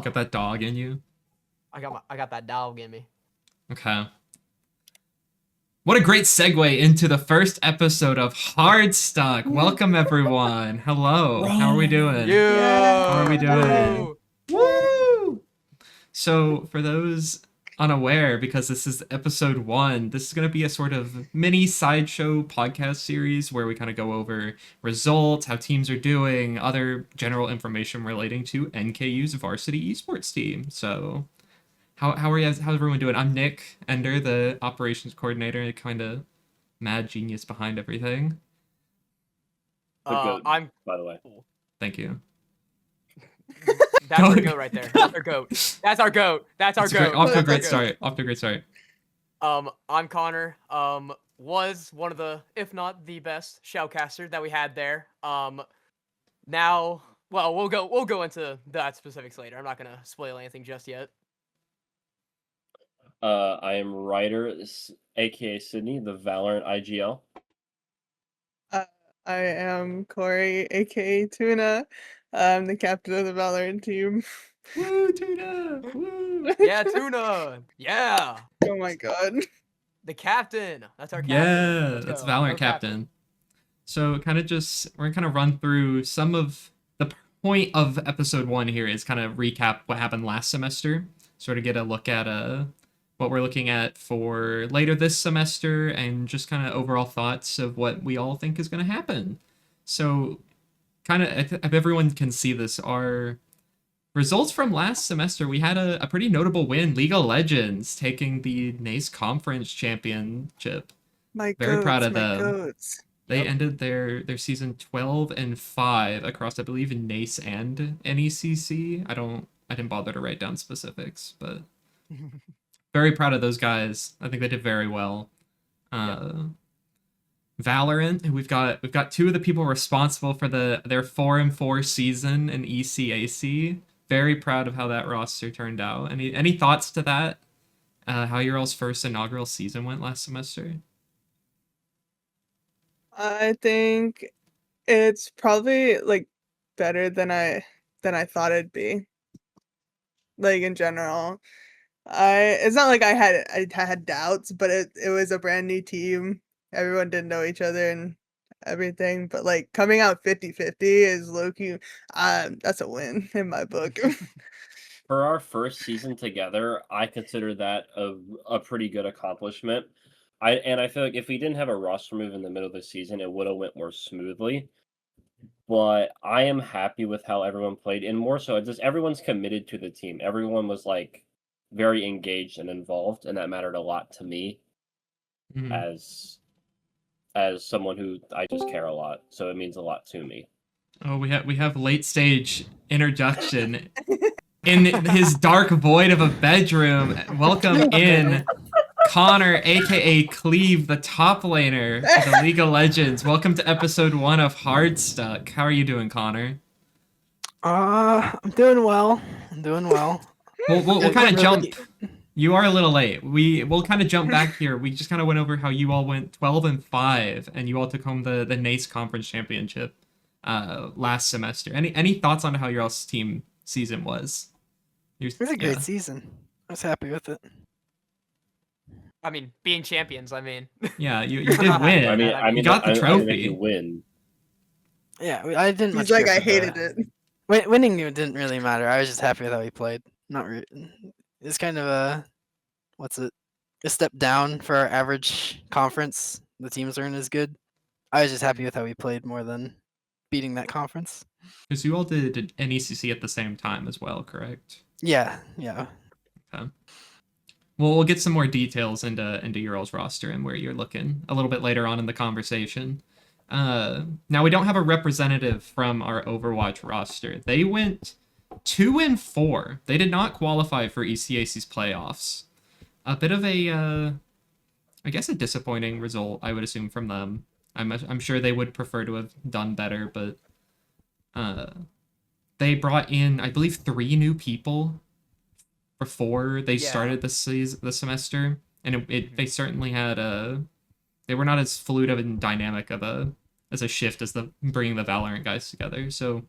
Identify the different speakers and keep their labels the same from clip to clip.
Speaker 1: You got that dog in you?
Speaker 2: I got that dog in me.
Speaker 1: Okay. What a great segue into the first episode of Hard Stuck. Welcome, everyone. Hello. How are we doing? How are we doing? Woo! So, for those unaware, because this is episode 1, this is going to be a sort of mini sideshow podcast series where we kind of go over results, how teams are doing, other general information relating to NKU's varsity esports team. So, how are you? How's everyone doing? I'm Nick Ender, the operations coordinator, kind of mad genius behind everything.
Speaker 3: The goat,
Speaker 2: I'm.
Speaker 3: by the way.
Speaker 1: Thank you.
Speaker 2: That's our goat right there. That's our goat. That's our goat. That's our goat.
Speaker 1: Off to a great start.
Speaker 2: I'm Konnor. Was one of the, if not the best shoutcaster that we had there. Now, well, we'll go into that specifics later. I'm not gonna spoil anything just yet.
Speaker 3: I am Ryder, aka Sydney, the Valorant IGL.
Speaker 4: I am Corey, aka Tuna. I'm the captain of the Valorant team.
Speaker 1: Woo, Tuna! Woo!
Speaker 2: Yeah, Tuna. Yeah,
Speaker 4: Oh my god.
Speaker 2: the captain. That's our captain.
Speaker 1: Yeah,
Speaker 2: Let's
Speaker 1: that's
Speaker 2: go.
Speaker 1: Valorant
Speaker 2: Go
Speaker 1: captain. So we're gonna run through some of the point of episode 1 here is kind of recap what happened last semester, sort of get a look at what we're looking at for later this semester, and just kind of overall thoughts of what we all think is going to happen. So, kind of, if everyone can see this, our results from last semester, we had a pretty notable win. League of Legends taking the NACE Conference Championship.
Speaker 4: My
Speaker 1: Very
Speaker 4: goats,
Speaker 1: proud of
Speaker 4: my
Speaker 1: them.
Speaker 4: goats.
Speaker 1: They ended their season 12-5 across, I believe, NACE and NECC. I didn't bother to write down specifics, but very proud of those guys. I think they did very well. Valorant, we've got two of the people responsible for their 4-4 season in ECAC. Very proud of how that roster turned out. Any thoughts to that? How your all's first inaugural season went last semester?
Speaker 4: I think it's probably like better than I thought it'd be. Like in general. It's not like I had doubts, but it was a brand new team. Everyone didn't know each other and everything, but like coming out 50-50 is low-key, that's a win in my book.
Speaker 3: For our first season together, I consider that a pretty good accomplishment. I feel like if we didn't have a roster move in the middle of the season, it would have went more smoothly. But I am happy with how everyone played, and more so, just everyone's committed to the team. Everyone was like very engaged and involved, and that mattered a lot to me as someone who I just care a lot. So it means a lot to me.
Speaker 1: Oh, we have late stage introduction in his dark void of a bedroom. Welcome in Konnor, aka Cleve, the top laner of the League of Legends. Welcome to episode 1 of Hard Stuck. How are you doing, Konnor?
Speaker 5: I'm doing well.
Speaker 1: We'll kind of jump. You are a little late. We'll kind of jump back here. We just kind of went over how you all went 12-5, and you all took home the NACE Conference Championship last semester. Any thoughts on how your all's team season was?
Speaker 5: It was a great season. I was happy with it.
Speaker 2: I mean, being champions.
Speaker 1: Yeah, you did win.
Speaker 3: I mean,
Speaker 1: you got the trophy.
Speaker 3: You win.
Speaker 5: Yeah, I didn't.
Speaker 4: He's like, I hated it.
Speaker 5: Winning didn't really matter. I was just happy with how he played. Not really. It's kind of a step down for our average conference. The teams aren't as good. I was just happy with how he played more than beating that conference.
Speaker 1: Because you all did NECC at the same time as well, correct?
Speaker 5: Yeah.
Speaker 1: Okay. Well, we'll get some more details into your all's roster and where you're looking a little bit later on in the conversation. Now, we don't have a representative from our Overwatch roster. They went 2-4. They did not qualify for ECAC's playoffs. A bit of a disappointing result, I would assume, from them. I'm sure they would prefer to have done better, but they brought in, I believe, 3 new people before they started the semester, and they certainly had they were not as fluid of and dynamic of a shift as bringing the Valorant guys together. So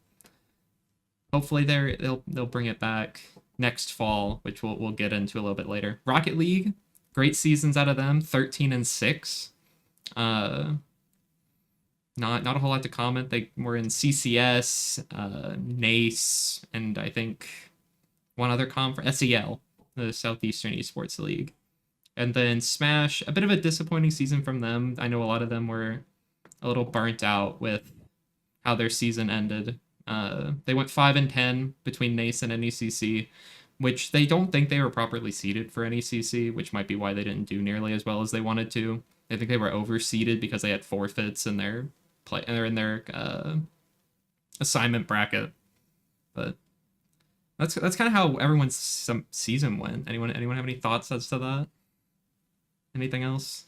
Speaker 1: hopefully they'll bring it back. next fall, which we'll get into a little bit later. Rocket League, great seasons out of them, 13-6. Not a whole lot to comment. They were in CCS, NACE, and I think one other conference, SEL, the Southeastern Esports League. And then Smash, a bit of a disappointing season from them. I know a lot of them were a little burnt out with how their season ended. They went 5-10 between NACE and NECC, which they don't think they were properly seeded for NECC, which might be why they didn't do nearly as well as they wanted to. I think they were overseeded because they had forfeits in their assignment bracket. But that's kind of how everyone's season went. Anyone have any thoughts as to that? Anything else?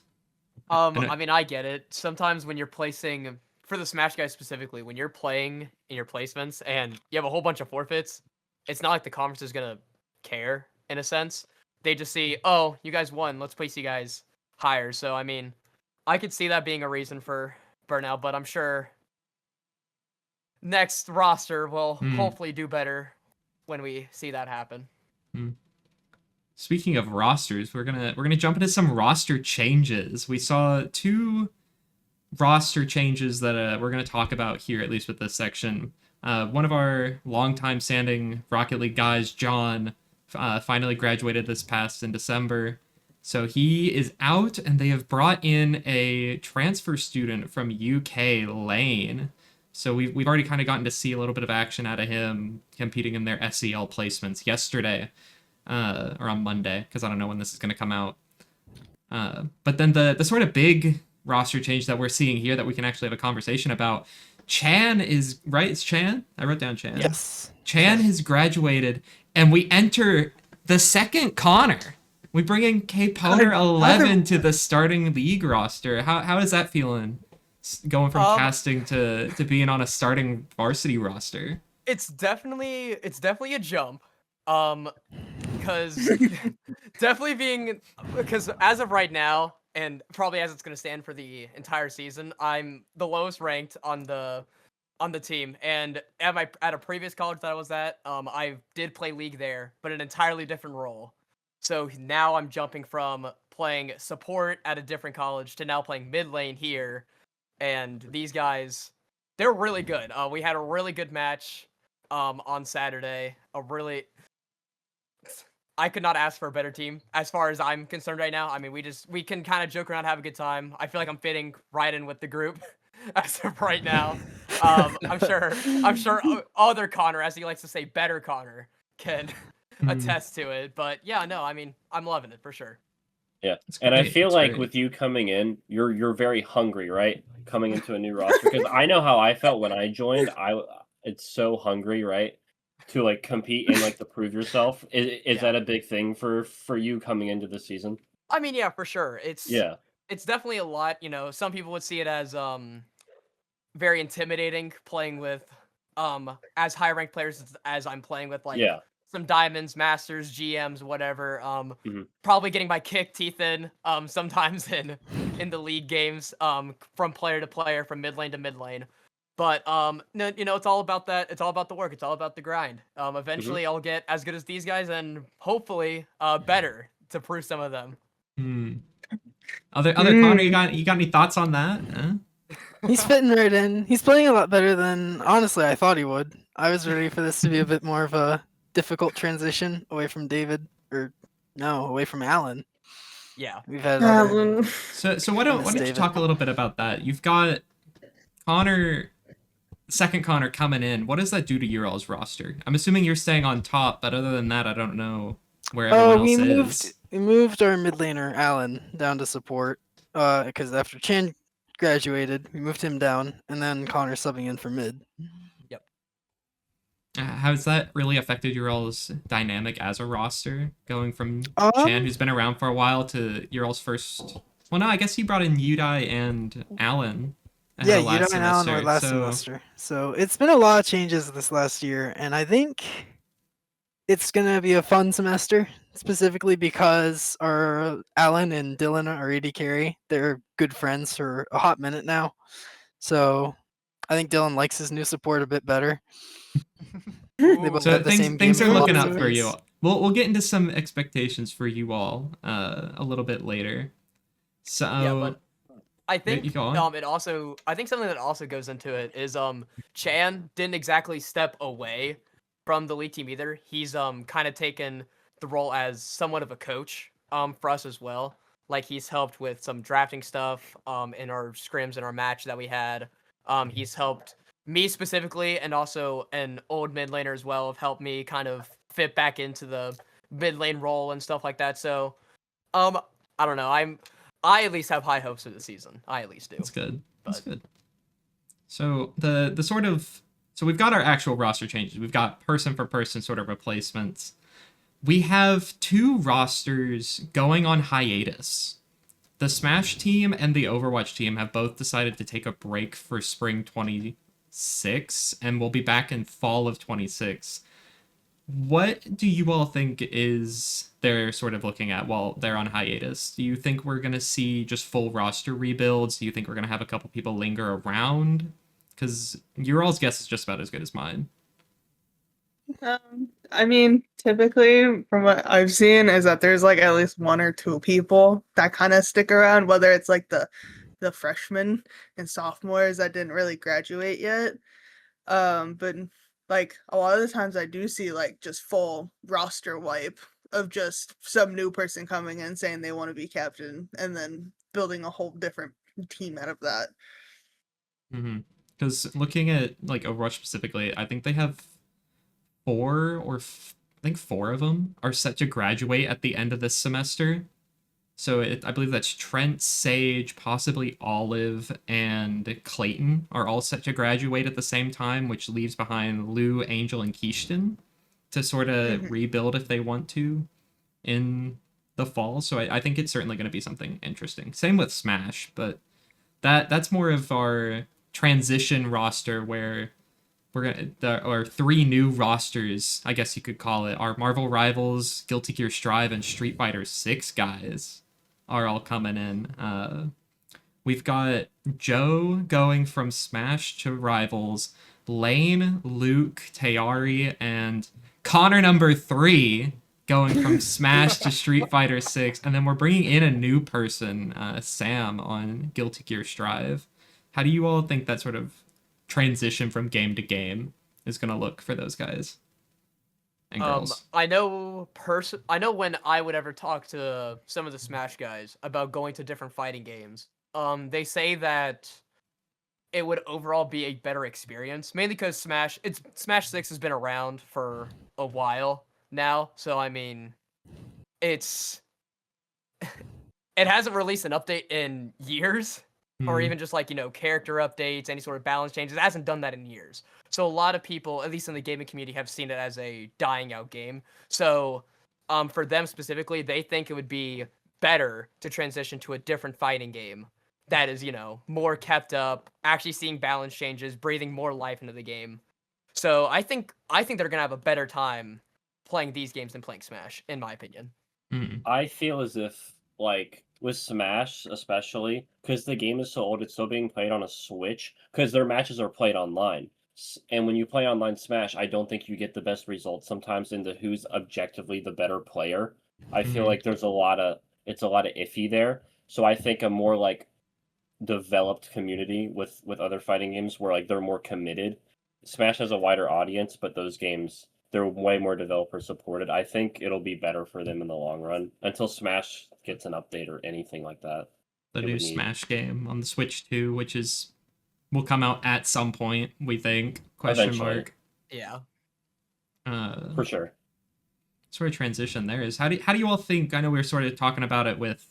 Speaker 2: I mean, I get it. Sometimes when you're placing, for the Smash guys specifically, when you're playing in your placements and you have a whole bunch of forfeits, it's not like the conference is gonna care in a sense. They just see, oh, you guys won, let's place you guys higher. So I mean, I could see that being a reason for burnout, but I'm sure next roster will hopefully do better when we see that happen.
Speaker 1: Speaking of rosters, we're gonna jump into some roster changes. We saw 2 roster changes that we're gonna talk about here, at least with this section. One of our longtime standing Rocket League guys, John, finally graduated this past in December. So he is out, and they have brought in a transfer student from UK, Lane. So we've already kind of gotten to see a little bit of action out of him competing in their SEL placements yesterday, or on Monday, because I don't know when this is going to come out. But then the sort of big roster change that we're seeing here that we can actually have a conversation about, Chan is, right? It's Chan? I wrote down Chan.
Speaker 5: Yes.
Speaker 1: Chan has graduated, and we enter the second Konnor. We bring in Konnor 11 to the starting league roster. How is that feeling? Going from casting to being on a starting varsity roster.
Speaker 2: It's definitely a jump. Because because as of right now, and probably as it's gonna stand for the entire season, I'm the lowest ranked on the team. And at a previous college that I was at, I did play league there, but an entirely different role. So now I'm jumping from playing support at a different college to now playing mid lane here. And these guys, they're really good. We had a really good match on Saturday. I could not ask for a better team as far as I'm concerned right now. I mean, we can kind of joke around, have a good time. I feel like I'm fitting right in with the group as of right now. I'm sure other Konnor, as he likes to say, better Konnor, can attest to it. But yeah, no, I mean, I'm loving it for sure.
Speaker 3: Yeah, and I feel like with you coming in, you're very hungry, right? Coming into a new roster, because I know how I felt when I joined. It's so hungry, right? To like compete and like to prove yourself. Is that a big thing for you coming into the season?
Speaker 2: I mean, yeah, for sure. It's definitely a lot. You know, some people would see it as very intimidating playing with as high ranked players as I'm playing with, like some diamonds, masters, GMs, whatever. Probably getting my teeth in sometimes in the league games from player to player, from mid lane to mid lane. But no, you know, it's all about that. It's all about the work. It's all about the grind. Eventually, I'll get as good as these guys, and hopefully, better to prove some of them.
Speaker 1: Other Konnor, you got any thoughts on that? Huh?
Speaker 5: He's fitting right in. He's playing a lot better than honestly I thought he would. I was ready for this to be a bit more of a difficult transition away from David, away from Alan.
Speaker 2: Yeah,
Speaker 5: we've had.
Speaker 1: So why don't you talk a little bit about that? You've got Konnor. Second Konnor coming in. What does that do to your all's roster? I'm assuming you're staying on top, but other than that, I don't know where everyone else is.
Speaker 5: We moved our mid laner, Alan, down to support, because after Chan graduated, we moved him down, and then Konnor subbing in for mid.
Speaker 2: Yep.
Speaker 1: Has that really affected your all's dynamic as a roster, going from Chan, who's been around for a while, to your all's first... Well, no, I guess you brought in Udai and Alan.
Speaker 5: Yeah, Udai and Alan were last semester. So it's been a lot of changes this last year, and I think it's going to be a fun semester, specifically because our Alan and Dylan are AD carry. They're good friends for a hot minute now. So I think Dylan likes his new support a bit better.
Speaker 1: So things are looking up for you. we'll get into some expectations for you all a little bit later. So
Speaker 2: Yeah, but I
Speaker 1: you
Speaker 2: think
Speaker 1: go on.
Speaker 2: I think something that also goes into it is Chan didn't exactly step away from the league team either. He's kind of taken the role as somewhat of a coach for us as well. Like he's helped with some drafting stuff in our scrims in our match that we had. He's helped me specifically, and also an old mid laner as well have helped me kind of fit back into the mid lane role and stuff like that. So um I don't know. I at least have high hopes for the season. I at least do.
Speaker 1: That's good. That's
Speaker 2: But-
Speaker 1: good. So the sort of so we've got our actual roster changes. We've got person for person sort of replacements. We have two rosters going on hiatus. The Smash team and the Overwatch team have both decided to take a break for spring 26 and will be back in fall of 26. What do you all think is they're sort of looking at while they're on hiatus? Do you think we're going to see just full roster rebuilds? Do you think we're going to have a couple people linger around? Because your all's guess is just about as good as mine.
Speaker 4: I mean, typically from what I've seen is that there's like at least one or two people that kind of stick around, whether it's like the freshmen and sophomores that didn't really graduate yet. But like a lot of the times I do see like just full roster wipe of just some new person coming in saying they want to be captain and then building a whole different team out of that.
Speaker 1: Because looking at like Overwatch specifically, I think they have I think four of them are set to graduate at the end of this semester. So I believe that's Trent, Sage, possibly Olive, and Clayton are all set to graduate at the same time, which leaves behind Lou, Angel, and Keishton to sort of rebuild if they want to in the fall. So I think it's certainly going to be something interesting. Same with Smash, but that's more of our transition roster where or three new rosters, I guess you could call it. Our Marvel Rivals, Guilty Gear Strive, and Street Fighter 6 guys are all coming in. We've got Joe going from Smash to Rivals, Lane, Luke, Tayari, and Konnor number 3 going from Smash to Street Fighter 6, and then we're bringing in a new person, Sam, on Guilty Gear Strive. How do you all think that sort of transition from game to game is going to look for those guys and girls?
Speaker 2: I know when I would ever talk to some of the Smash guys about going to different fighting games, they say that it would overall be a better experience, mainly because Smash 6 has been around for a while now, so I mean, it hasn't released an update in years, or even just like, character updates, any sort of balance changes. It hasn't done that in years. So a lot of people, at least in the gaming community, have seen it as a dying out game. So for them specifically, they think it would be better to transition to a different fighting game that is, more kept up, actually seeing balance changes, breathing more life into the game. So I think they're gonna have a better time playing these games than playing Smash, in my opinion.
Speaker 3: I feel as if, like, with Smash especially, because the game is so old, it's still being played on a Switch, because their matches are played online. And when you play online Smash, I don't think you get the best results sometimes into who's objectively the better player. I feel like it's a lot of iffy there. So I think a more like developed community with other fighting games where like they're more committed. Smash has a wider audience, but those games they're way more developer supported. I think it'll be better for them in the long run until Smash gets an update or anything like that.
Speaker 1: The new Smash game on the Switch 2, which will come out at some point, we think. Question
Speaker 3: Eventually.
Speaker 1: mark.
Speaker 2: Yeah.
Speaker 3: For sure.
Speaker 1: Sort of transition there is how do you all think? I know we were sort of talking about it with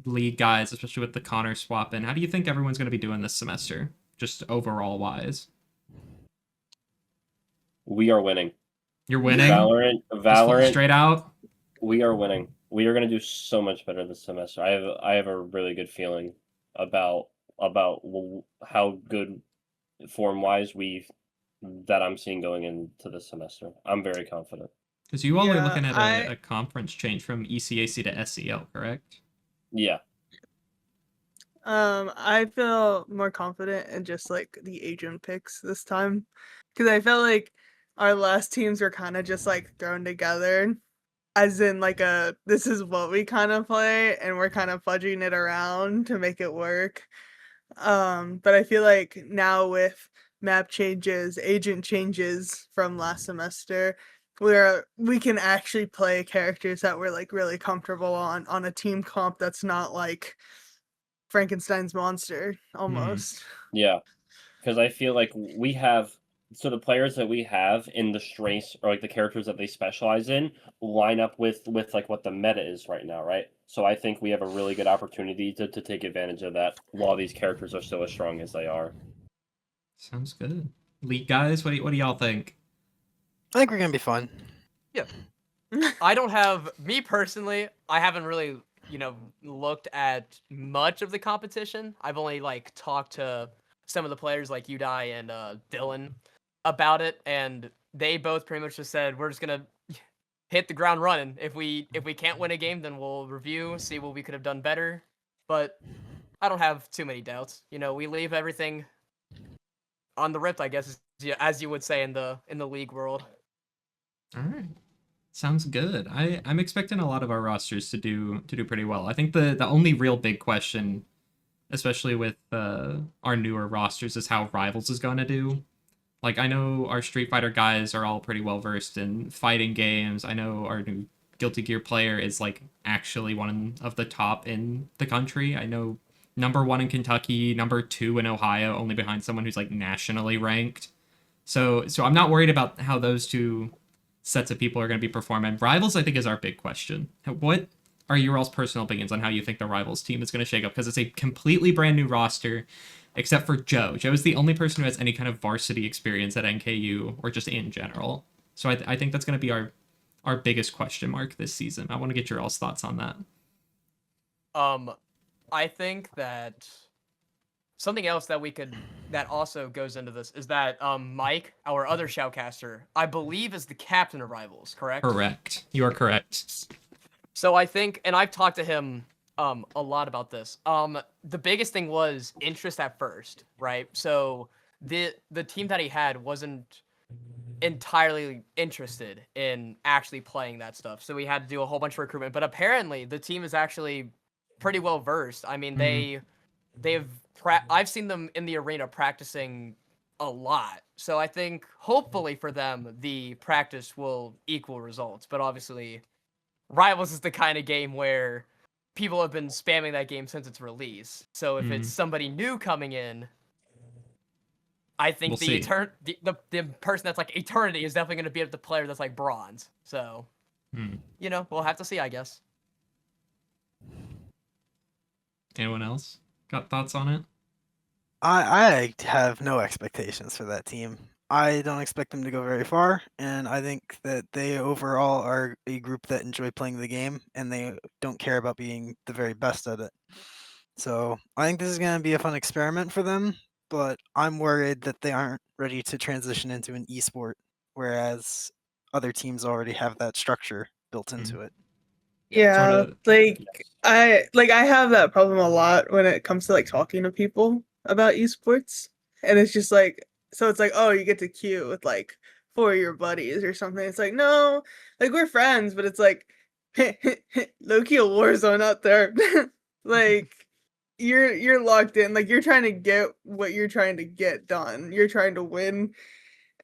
Speaker 1: league guys, especially with the Konnor swap in. How do you think everyone's going to be doing this semester, just overall wise?
Speaker 3: We are winning.
Speaker 1: You're winning.
Speaker 3: Valorant,
Speaker 1: straight out.
Speaker 3: We are winning. We are going to do so much better this semester. I have a really good feeling about how good form wise that I'm seeing going into this semester. I'm very confident.
Speaker 1: Because you all are
Speaker 4: Yeah,
Speaker 1: looking at a conference change from ECAC to SEL, correct?
Speaker 3: Yeah.
Speaker 4: I feel more confident in just like the agent picks this time, because I felt like our last teams were kind of just like thrown together, as in like this is what we kind of play, and we're kind of fudging it around to make it work. But I feel like now with map changes, agent changes from last semester, where we can actually play characters that we're like really comfortable on a team comp that's not like Frankenstein's monster almost.
Speaker 3: Yeah, because I feel like we have the players that we have in the strengths or like the characters that they specialize in line up with like what the meta is right now, right? So I think we have a really good opportunity to take advantage of that while these characters are still as strong as they are.
Speaker 1: Sounds good. League guys, what do y'all think?
Speaker 5: I think we're gonna be fun.
Speaker 2: I don't have me personally. I haven't really, looked at much of the competition. I've only like talked to some of the players like Udai and Dylan about it, and they both pretty much just said we're just gonna hit the ground running. If we can't win a game, then we'll review, see what we could have done better. But I don't have too many doubts. We leave everything on the rip, I guess, as you would say in the league world.
Speaker 1: All right. Sounds good. I'm expecting a lot of our rosters to do pretty well. I think the only real big question, especially with our newer rosters, is how Rivals is going to do. Like, I know our Street Fighter guys are all pretty well versed in fighting games. I know our new Guilty Gear player is like actually one of the top in the country. I know #1 in Kentucky, #2 in Ohio, only behind someone who's like nationally ranked. So I'm not worried about how those two sets of people are going to be performing. Rivals, I think, is our big question. What are your all's personal opinions on how you think the Rivals team is going to shake up? Because it's a completely brand new roster, except for Joe. Joe is the only person who has any kind of varsity experience at NKU or just in general. So I think that's going to be our biggest question mark this season. I want to get your all's thoughts on that.
Speaker 2: I think that something else that also goes into this is that Mike, our other shoutcaster, I believe is the captain of Rivals, correct?
Speaker 1: Correct. You are correct.
Speaker 2: So I think, and I've talked to him a lot about this. The biggest thing was interest at first, right? So the team that he had wasn't entirely interested in actually playing that stuff. So we had to do a whole bunch of recruitment. But apparently the team is actually pretty well versed. I mean, I've seen them in the arena practicing a lot. So I think hopefully for them, the practice will equal results. But obviously, Rivals is the kind of game where people have been spamming that game since its release. So if it's somebody new coming in, I think the person that's like Eternity is definitely going to beat up the player that's like Bronze. So, we'll have to see, I guess.
Speaker 1: Anyone else got thoughts on it?
Speaker 5: I have no expectations for that team. I don't expect them to go very far, and I think that they overall are a group that enjoy playing the game, and they don't care about being the very best at it. So I think this is going to be a fun experiment for them, but I'm worried that they aren't ready to transition into an esport, whereas other teams already have that structure built into it.
Speaker 4: Yeah,
Speaker 1: Sorta,
Speaker 4: I have that problem a lot when it comes to like talking to people about esports, and it's just like, so it's like, oh, you get to queue with like 4 of your buddies or something. It's like, no, like we're friends, but it's like low-key a war zone out there. Like you're locked in, like you're trying to get what you're trying to get done. You're trying to win,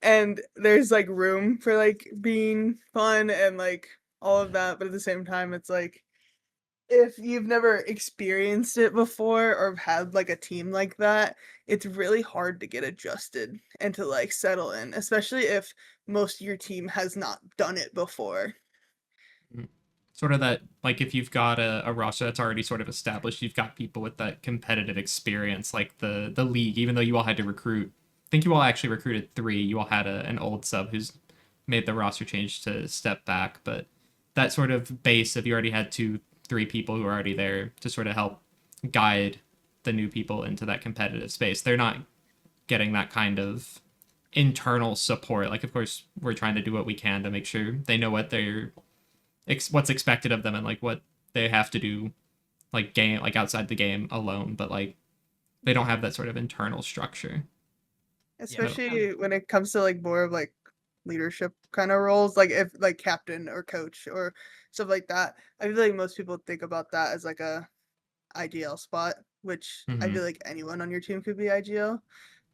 Speaker 4: and there's like room for like being fun and like all of that, but at the same time it's like, if you've never experienced it before or had like a team like that, it's really hard to get adjusted and to like settle in, especially if most of your team has not done it before.
Speaker 1: sort of that, like if you've got a roster that's already sort of established, you've got people with that competitive experience, like the league, even though you all had to recruit. I think you all actually recruited 3. You all had an old sub who's made the roster change to step back, but that sort of base of you already had 2-3 people who are already there to sort of help guide the new people into that competitive space. They're not getting that kind of internal support. Like, of course, we're trying to do what we can to make sure they know what what's expected of them and like what they have to do, like outside the game alone. But like, they don't have that sort of internal structure.
Speaker 4: Especially when it comes to like more of like leadership kind of roles, like if like captain or coach or stuff like that. I feel like most people think about that as like a IGL spot, which I
Speaker 1: Mhm.
Speaker 4: feel like anyone on your team could be IGL.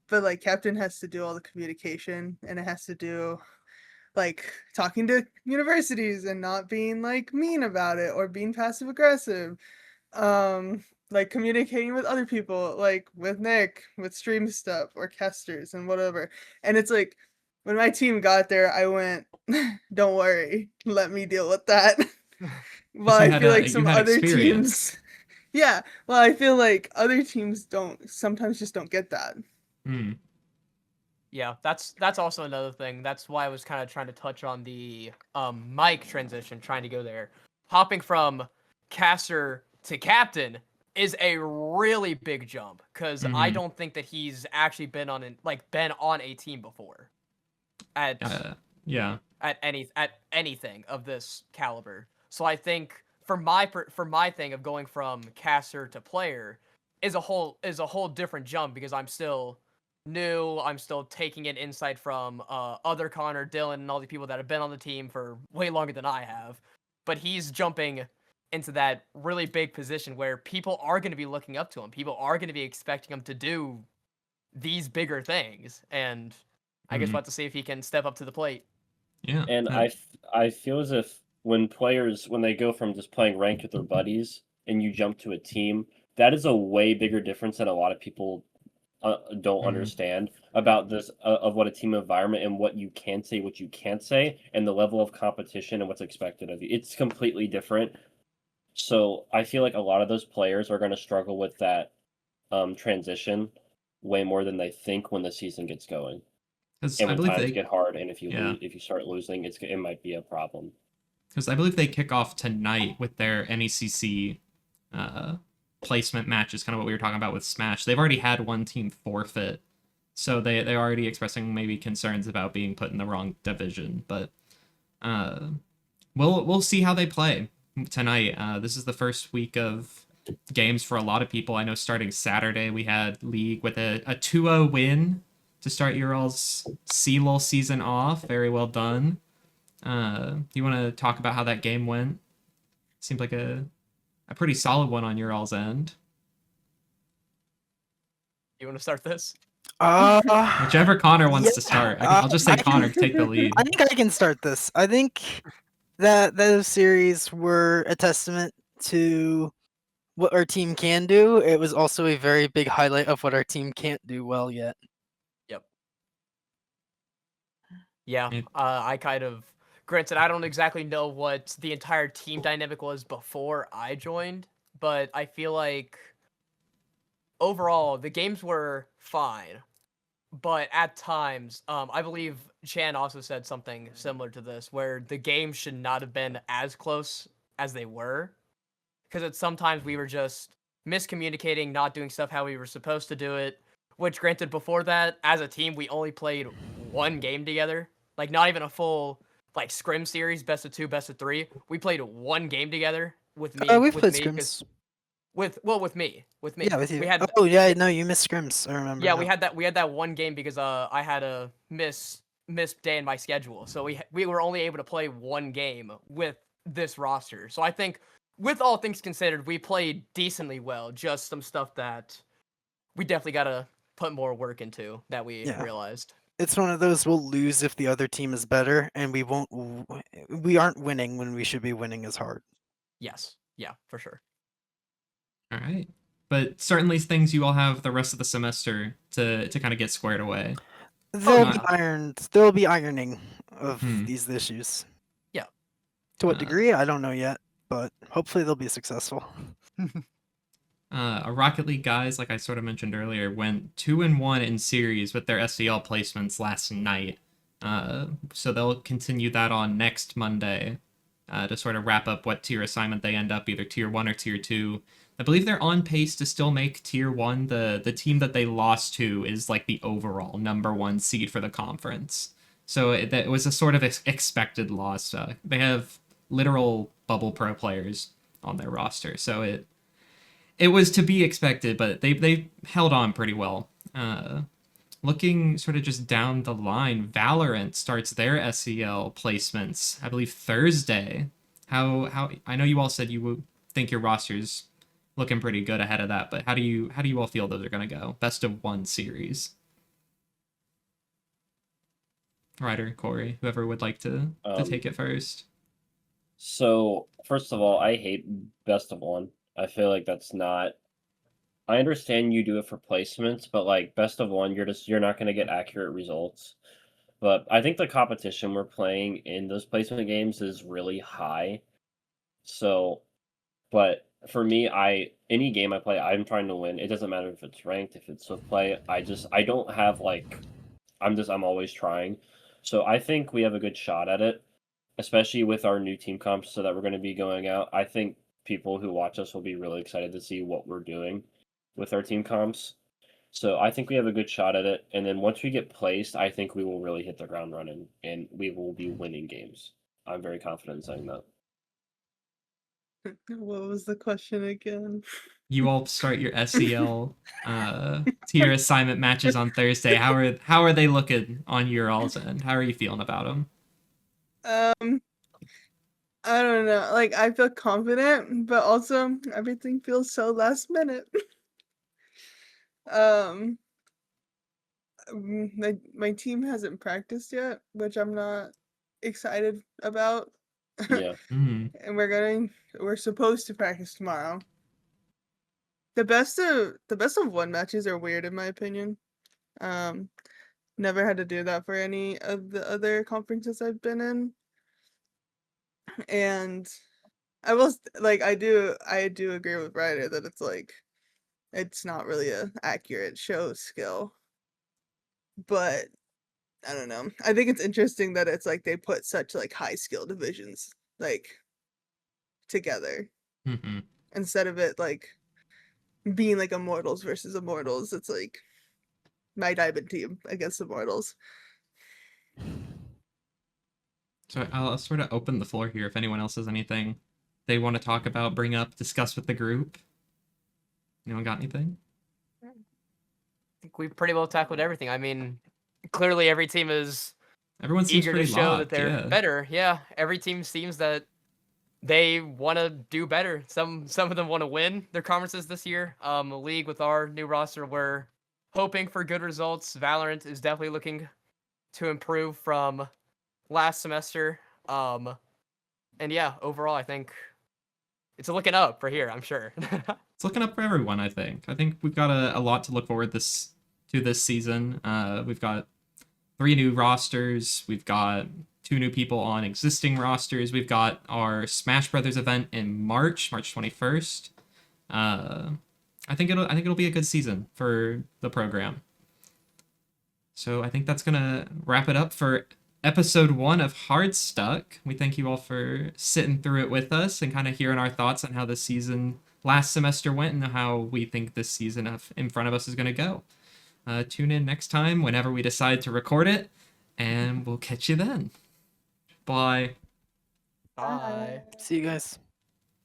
Speaker 4: But like captain has to do all the communication, and it has to do like talking to universities and not being like mean about it or being passive aggressive. Like communicating with other people, like with Nick, with stream stuff or casters and whatever. And it's like when my team got there, I went, don't worry, let me deal with that. Well,
Speaker 1: You
Speaker 4: I
Speaker 1: had
Speaker 4: feel like
Speaker 1: you
Speaker 4: some
Speaker 1: had
Speaker 4: other
Speaker 1: experience.
Speaker 4: teams, yeah, well, I feel like other teams don't sometimes just don't get that.
Speaker 1: Mm.
Speaker 2: Yeah, that's also another thing. That's why I was kind of trying to touch on the mic transition, trying to go there. Hopping from caster to captain is a really big jump because I
Speaker 1: Mhm.
Speaker 2: don't think that he's actually been on been on a team before at
Speaker 1: Yeah.
Speaker 2: at anything of this caliber. So I think for my thing of going from caster to player is a whole different jump because I'm still new. I'm still taking in insight from other Konnor, Dylan, and all the people that have been on the team for way longer than I have. But he's jumping into that really big position where people are going to be looking up to him. People are going to be expecting him to do these bigger things, and I guess
Speaker 1: Mhm.
Speaker 2: we'll have to see if he can step up to the plate.
Speaker 1: Yeah.
Speaker 3: And I feel as if when players when they go from just playing ranked with their buddies and you jump to a team, that is a way bigger difference than a lot of people don't
Speaker 1: Mhm.
Speaker 3: understand about this of what a team environment and what you can say, what you can't say, and the level of competition and what's expected of you. It's completely different. So I feel like a lot of those players are going to struggle with that transition way more than they think when the season gets going.
Speaker 1: Because
Speaker 3: And
Speaker 1: I
Speaker 3: when
Speaker 1: believe
Speaker 3: times
Speaker 1: they
Speaker 3: get hard, and if you
Speaker 1: yeah.
Speaker 3: if you start losing, it might be a problem.
Speaker 1: Because I believe they kick off tonight with their NECC uh, placement matches, kind of what we were talking about with Smash. They've already had one team forfeit, so they're already expressing maybe concerns about being put in the wrong division. But uh, we'll see how they play tonight. This is the first week of games for a lot of people. I know starting Saturday we had League with a 2-0 win to start your all's CLOL season off. Very well done. Do you want to talk about how that game went? Seemed like a pretty solid one on your all's end.
Speaker 2: You want to start this?
Speaker 1: Whichever Konnor wants
Speaker 5: yeah,
Speaker 1: to start. I'll just say Konnor, take the lead.
Speaker 5: I think I can start this. I think that those series were a testament to what our team can do. It was also a very big highlight of what our team can't do well yet.
Speaker 2: Yep. Yeah,
Speaker 1: It-
Speaker 2: I kind of granted I don't exactly know what the entire team dynamic was before I joined, but I feel like overall the games were fine. But at times, I believe Chan also said something similar to this, where the game should not have been as close as they were, because at sometimes we were just miscommunicating, not doing stuff how we were supposed to do it. Which, granted, before that, as a team, we only played one game together, like not even a full like scrim series, best of two, best of three. We played one game together
Speaker 5: We've
Speaker 2: with
Speaker 5: played
Speaker 2: me, because
Speaker 5: scrims.
Speaker 2: with
Speaker 5: Yeah,
Speaker 2: me.
Speaker 5: with you.
Speaker 2: We had
Speaker 5: Oh yeah, no, you missed scrims. I remember.
Speaker 2: yeah,
Speaker 5: now.
Speaker 2: we had that one game because I had a missed day in my schedule, so we were only able to play one game with this roster. So I think, with all things considered, we played decently well. Just some stuff that we definitely gotta put more work into that we
Speaker 5: Yeah.
Speaker 2: realized.
Speaker 5: It's one of those we'll lose if the other team is better, and we aren't winning when we should be winning as hard.
Speaker 2: Yes, yeah, for sure.
Speaker 1: all right. But certainly things you all have the rest of the semester to kind of get squared away.
Speaker 5: There'll be
Speaker 2: yeah.
Speaker 5: ironed. There'll be ironing of
Speaker 1: Hmm.
Speaker 5: these issues.
Speaker 2: Yeah.
Speaker 5: To what
Speaker 1: Uh,
Speaker 5: degree, I don't know yet, but hopefully they'll be successful.
Speaker 1: Our Rocket League guys, like I sort of mentioned earlier, went 2-1 in series with their SEL placements last night. So they'll continue that on next Monday to sort of wrap up what tier assignment they end up, either tier 1 or tier 2. I believe they're on pace to still make tier 1. The team that they lost to is like the overall number 1 seed for the conference. So it was a sort of expected loss. They have literal bubble pro players on their roster, so it was to be expected, but they held on pretty well. looking sort of just down the line, Valorant starts their SEL placements, I believe Thursday. How I know you all said you would think your roster's looking pretty good ahead of that, but how do you all feel those are gonna go? Best of 1 series. Ryder, Corey, whoever would like to take it first.
Speaker 3: So first of all, I hate best of 1. I feel like that's not. I understand you do it for placements, but like best of 1, you're not going to get accurate results. But I think the competition we're playing in those placement games is really high. So, but for me, any game I play, I'm trying to win. It doesn't matter if it's ranked, if it's swift play. I don't have like, I'm always trying. So I think we have a good shot at it, especially with our new team comps so that we're going to be going out. I think people who watch us will be really excited to see what we're doing with our team comps. So I think we have a good shot at it. And then once we get placed, I think we will really hit the ground running and we will be winning games. I'm very confident in saying that.
Speaker 4: What was the question again?
Speaker 1: You all start your SEL tier assignment matches on Thursday. How are they looking on your all's end? How are you feeling about them?
Speaker 4: I don't know. Like, I feel confident, but also everything feels so last minute. My team hasn't practiced yet, which I'm not excited about.
Speaker 3: Yeah.
Speaker 1: Mm.
Speaker 4: And we're supposed to practice tomorrow. The best of 1 matches are weird in my opinion. Never had to do that for any of the other conferences I've been in. And I do agree with Ryder that it's like it's not really a accurate show skill. But I don't know. I think it's interesting that it's like they put such like high skill divisions like together
Speaker 1: Mm-hmm.
Speaker 4: instead of it like being like Immortals versus Immortals. It's like my diamond team against Immortals.
Speaker 1: So I'll sort of open the floor here if anyone else has anything they want to talk about, bring up, discuss with the group. Anyone got anything?
Speaker 2: I think we've pretty well tackled everything. I mean, clearly every team is
Speaker 1: Everyone seems
Speaker 2: eager to
Speaker 1: pretty
Speaker 2: show that
Speaker 1: locked,
Speaker 2: they're
Speaker 1: yeah.
Speaker 2: better. Yeah, every team seems that they want to do better. Some of them want to win their conferences this year. League with our new roster, we're hoping for good results. Valorant is definitely looking to improve from last semester. And yeah, overall, I think it's looking up for here, I'm sure.
Speaker 1: It's looking up for everyone, I think. I think we've got a lot to look forward to this season. We've got 3 new rosters. We've got 2 new people on existing rosters. We've got our Smash Brothers event in March 21st. I think it'll be a good season for the program. So I think that's gonna wrap it up for episode 1 of Hard Stuck. We thank you all for sitting through it with us and kind of hearing our thoughts on how the season last semester went and how we think this season in front of us is going to go. Tune in next time whenever we decide to record it, and we'll catch you then. Bye.
Speaker 2: Bye.
Speaker 5: See you guys.